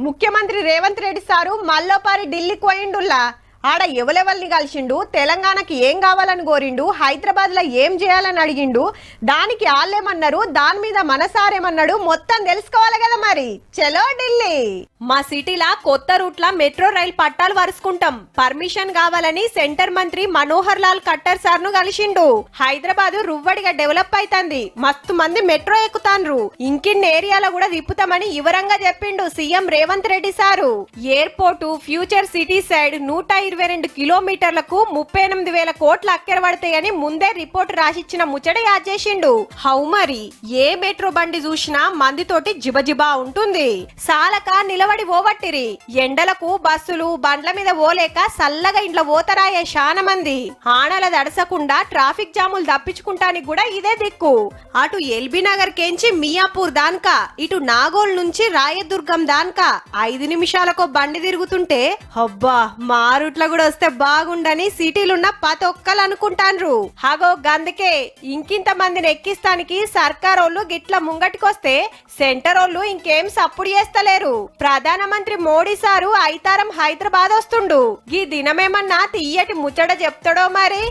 ముఖ్యమంత్రి రేవంత్ రెడ్డి సారు మల్లోపారి ఢిల్లీకి పోయిండుల్లా. ఆడ ఎవలెవల్ని కలిసిండు, తెలంగాణకి ఏం కావాలని కోరిండు, హైదరాబాద్ లో ఏం చేయాలని అడిగిండు, దానికి ఆళ్ళేమన్నారు, దాని మీద మనసారేమన్నాడు మొత్తం తెలుసుకోవాలి కదా. మరి చలో ఢిల్లీ. మా సిటీలా కొత్త రూట్ల మెట్రో రైల్ పట్టాలు వరుసుకుంటాం, పర్మిషన్ కావాలని సెంటర్ మంత్రి మనోహర్ లాల్ ఖట్టర్ సార్ ను కలిసిండు. హైదరాబాద్ రువ్వడిగా డెవలప్ అవుతుంది, మస్తు మంది మెట్రో ఎక్కుతాన్రు, ఇంకిన్ని ఏరియాలో కూడా తిప్పుతామని వివరంగా చెప్పిండు CM Revanth Reddy sir. Airport future city side 122 కిలోమీటర్లకు 38,000 కోట్ల అక్కెర పడతాయని ముందే రిపోర్ట్ రాసిచ్చిన ముచ్చట యాద్ చేసిండు. హౌ మరి ఏ మెట్రో బండి చూసినా మందితోటి జిబజిబా ఉంటుంది. సాలక నిలబడి ఓవట్టిరి, ఎండలకు బస్సులు బండ్ల మీద ఓలేక సల్లగా ఇంట్లో ఓతరాయే శాన మంది. ఆనల దడసకుండా ట్రాఫిక్ జాములు తప్పించుకుంటానికి కూడా ఇదే దిక్కు. అటు ఎల్బీ నగర్ కేంచి మియాపూర్ దాన్కా, ఇటు నాగోల్ నుంచి రాయదుర్గం దాన్కా 5 నిమిషాలకో బండి తిరుగుతుంటే అబ్బా మారుట్ల కూడా వస్తే బాగుండని సిటీలున్న ప్రతి ఒక్కరు అనుకుంటాన్రు. హగో గందుకే ఇంకింత మందిని ఎక్కిస్తానికి సర్కారోళ్ళు గిట్ల ముంగటికొస్తే సెంటరోళ్ళు ఇంకేం సప్పుడు చేస్తలేరు. ప్రధానమంత్రి మోడీ సారు ఐతారం హైదరాబాద్ వస్తుండు. ఈ దినమేమన్నా తీయటి ముచ్చట చెప్తాడో మరి.